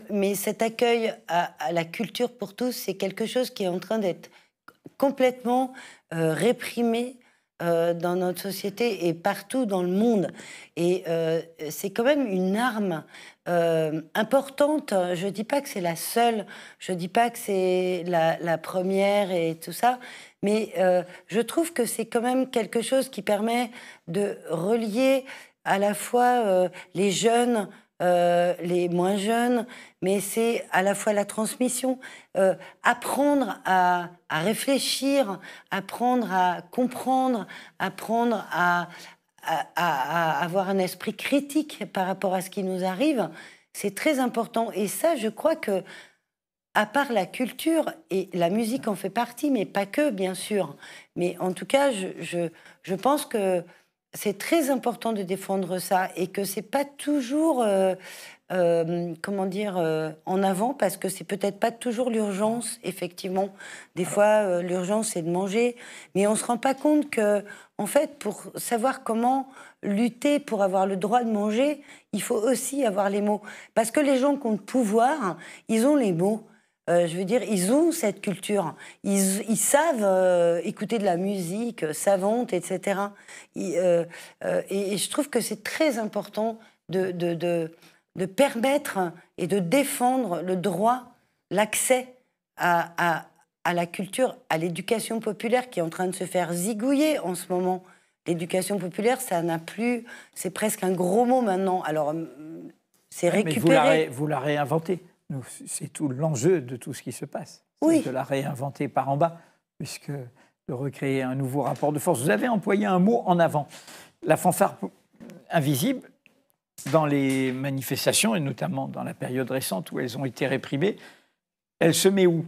mais cet accueil à la culture pour tous, c'est quelque chose qui est en train d'être complètement réprimé dans notre société et partout dans le monde. Et c'est quand même une arme importante. Je ne dis pas que c'est la seule, je ne dis pas que c'est la première et tout ça, mais je trouve que c'est quand même quelque chose qui permet de relier à la fois les jeunes, les moins jeunes, mais c'est à la fois la transmission, apprendre à réfléchir, apprendre à comprendre, apprendre à avoir un esprit critique par rapport à ce qui nous arrive, c'est très important. Et ça, je crois que, à part la culture, et la musique en fait partie, mais pas que, bien sûr, mais en tout cas, je pense que c'est très important de défendre ça et que c'est pas toujours, comment dire, en avant, parce que c'est peut-être pas toujours l'urgence, effectivement. Des fois, l'urgence, c'est de manger, mais on se rend pas compte que, en fait, pour savoir comment lutter pour avoir le droit de manger, il faut aussi avoir les mots. Parce que les gens qui ont le pouvoir, ils ont les mots. Je veux dire, ils ont cette culture. Ils savent écouter de la musique savante, etc. Et je trouve que c'est très important de permettre et de défendre le droit, l'accès à la culture, à l'éducation populaire qui est en train de se faire zigouiller en ce moment. L'éducation populaire, ça n'a plus... C'est presque un gros mot maintenant. Alors, c'est récupéré. Mais vous la réinventez. C'est tout l'enjeu de tout ce qui se passe. Oui. C'est de la réinventer par en bas, puisque de recréer un nouveau rapport de force. Vous avez employé un mot en avant. La fanfare invisible, dans les manifestations, et notamment dans la période récente où elles ont été réprimées, elle se met où ?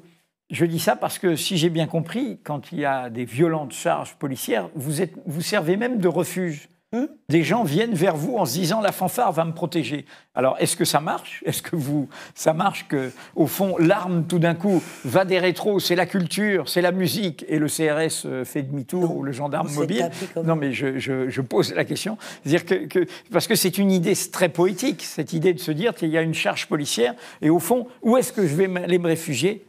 Je dis ça parce que, si j'ai bien compris, quand il y a des violentes charges policières, vous servez même de refuge. Des gens viennent vers vous en se disant « la fanfare va me protéger ». Alors, est-ce que ça marche ? Est-ce que ça marche que, au fond, l'arme, tout d'un coup, va des rétros, c'est la culture, c'est la musique, et le CRS fait demi-tour, ou le gendarme mobile ? Non, mais je pose la question. C'est-à-dire parce que c'est une idée très poétique, cette idée de se dire qu'il y a une charge policière, et au fond, où est-ce que je vais aller me réfugier ?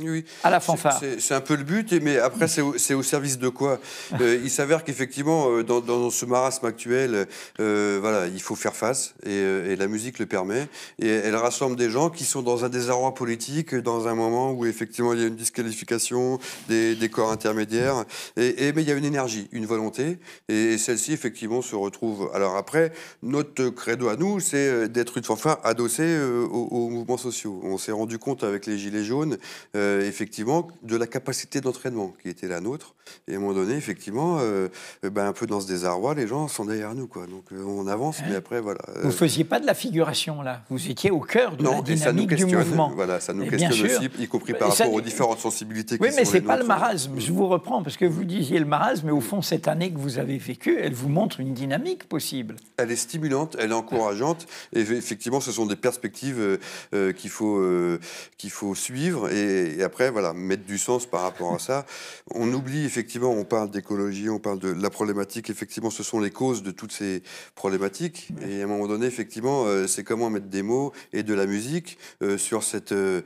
Oui, à la fanfare. C'est un peu le but, mais après, c'est au service de quoi ? Il s'avère qu'effectivement, dans ce marasme actuel, voilà, il faut faire face, et la musique le permet. Et elle rassemble des gens qui sont dans un désarroi politique, dans un moment où, effectivement, il y a une disqualification des corps intermédiaires. Mais il y a une énergie, une volonté, et celle-ci, effectivement, se retrouve. Alors après, notre credo à nous, c'est d'être une fanfare adossée aux mouvements sociaux. On s'est rendu compte avec les Gilets jaunes, effectivement, de la capacité d'entraînement qui était la nôtre. Et à un moment donné, effectivement, un peu dans ce désarroi, les gens sont derrière nous, quoi. Donc on avance, mais après, voilà. Vous ne faisiez pas de la figuration, là. Vous étiez au cœur de la dynamique du mouvement. Voilà, ça nous questionne aussi, y compris par rapport aux différentes sensibilités qui sont les mais ce n'est pas nôtres. le marasme. Je vous reprends, parce que vous disiez le marasme, mais au fond, cette année que vous avez vécue, elle vous montre une dynamique possible. Elle est stimulante, elle est encourageante, et effectivement, ce sont des perspectives qu'il faut suivre, et après, voilà, mettre du sens par rapport à ça. On oublie, effectivement, on parle d'écologie, on parle de la problématique, effectivement, ce sont les causes de toutes ces problématiques, et à un moment donné, effectivement, c'est comment mettre des mots et de la musique sur ce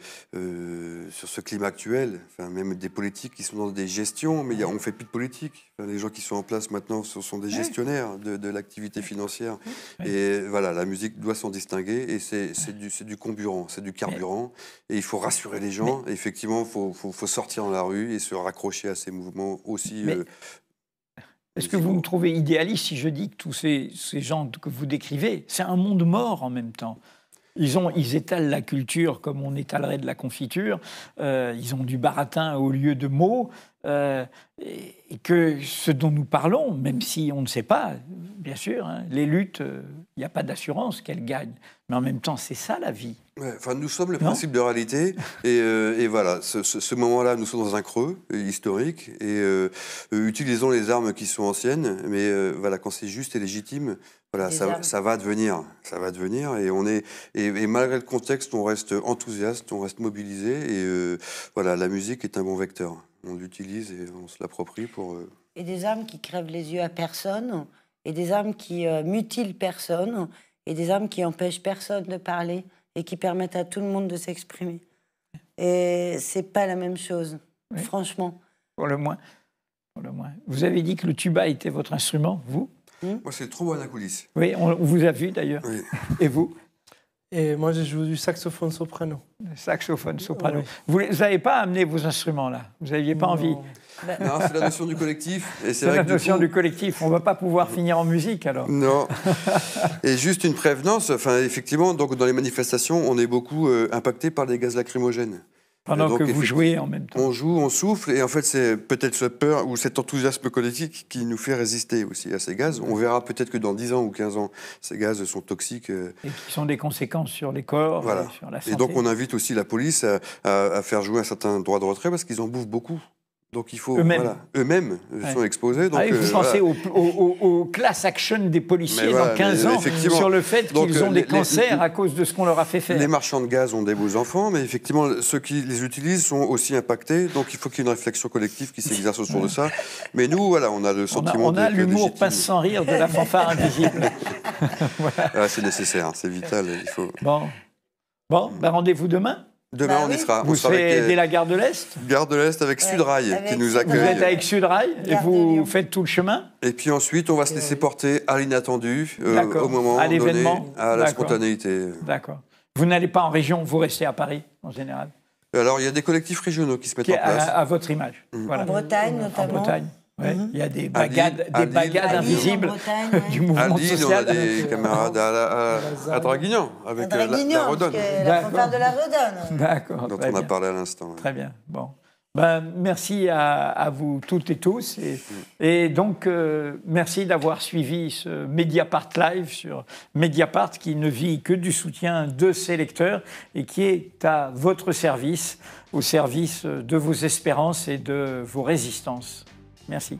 climat actuel, enfin, même des politiques qui sont dans des gestions, mais on ne fait plus de politique. Enfin, les gens qui sont en place maintenant, ce sont des gestionnaires de l'activité financière, et voilà, la musique doit s'en distinguer, et c'est du comburant, c'est du carburant, et il faut rassurer les gens. Effectivement, il faut sortir dans la rue et se raccrocher à ces mouvements aussi. Est-ce que vous me trouvez idéaliste si je dis que tous ces gens que vous décrivez, c'est un monde mort en même temps ? Ils étalent la culture comme on étalerait de la confiture. Ils ont du baratin au lieu de mots. et que ce dont nous parlons, même si on ne sait pas, bien sûr, hein, les luttes, il n'y a pas d'assurance qu'elles gagnent. Mais en même temps, c'est ça la vie. Ouais, enfin, nous sommes le principe de réalité, et voilà, ce moment-là, nous sommes dans un creux historique, et utilisons les armes qui sont anciennes, mais voilà, quand c'est juste et légitime, voilà, ça va devenir, et malgré le contexte, on reste enthousiaste, on reste mobilisé, et voilà, la musique est un bon vecteur. On l'utilise et on se l'approprie pour... Et des armes qui crèvent les yeux à personne, et des armes qui mutilent personne, et des armes qui empêchent personne de parler, et qui permettent à tout le monde de s'exprimer. Et c'est pas la même chose, franchement. Pour le moins. Vous avez dit que le tuba était votre instrument, vous? Moi, c'est le trombone à coulisses. Oui, on vous a vu d'ailleurs. Oui. Et vous? Et moi, je joue du saxophone soprano. Saxophone soprano. Oui. Vous n'avez pas amené vos instruments là? Vous n'aviez pas envie? Non, c'est la notion du collectif. C'est la notion du collectif. On ne va pas pouvoir finir en musique alors. Non. Et juste une prévenance. Enfin, effectivement, donc dans les manifestations, on est beaucoup impacté par les gaz lacrymogènes. Pendant que vous jouez en même temps. On joue, on souffle, et en fait, c'est peut-être cette peur ou cet enthousiasme collectif qui nous fait résister aussi à ces gaz. On verra peut-être que dans 10 ans ou 15 ans, ces gaz sont toxiques. Et qui sont des conséquences sur les corps, voilà. Sur la santé. Et donc, on invite aussi la police à faire jouer un certain droit de retrait parce qu'ils en bouffent beaucoup. Donc il faut eux-mêmes sont exposés. Donc, vous pensez aux class action des policiers dans 15 ans sur le fait qu'ils ont des cancers à cause de ce qu'on leur a fait faire. Les marchands de gaz ont des beaux enfants, mais effectivement ceux qui les utilisent sont aussi impactés. Donc il faut qu'il y ait une réflexion collective qui s'exerce autour de ça. Mais nous, voilà, on a le sentiment on a l'humour passe sans rire de la fanfare invisible. Voilà. C'est nécessaire, c'est vital. Il faut... Bon, rendez-vous demain. Demain, on y sera. Vous serez dès la gare de l'Est? Gare de l'Est avec Sudrail qui nous accueille. Vous êtes avec Sudrail et vous faites tout le chemin? Et puis ensuite, on va se laisser porter à l'inattendu, au moment à l'événement, donné, à la spontanéité. D'accord. Vous n'allez pas en région, vous restez à Paris en général? Alors, il y a des collectifs régionaux qui se mettent en place. À votre image. Voilà. En Bretagne, notamment. En Bretagne. Ouais. Il y a des bagades invisibles du mouvement social. On a des camarades à Draguignan, avec la Redonne. La fanfare de la Redonne. D'accord. Dont on a parlé à l'instant. Très bien. Bon. Merci à vous toutes et tous. Et donc, merci d'avoir suivi ce Mediapart Live sur Mediapart qui ne vit que du soutien de ses lecteurs et qui est à votre service, au service de vos espérances et de vos résistances. Merci.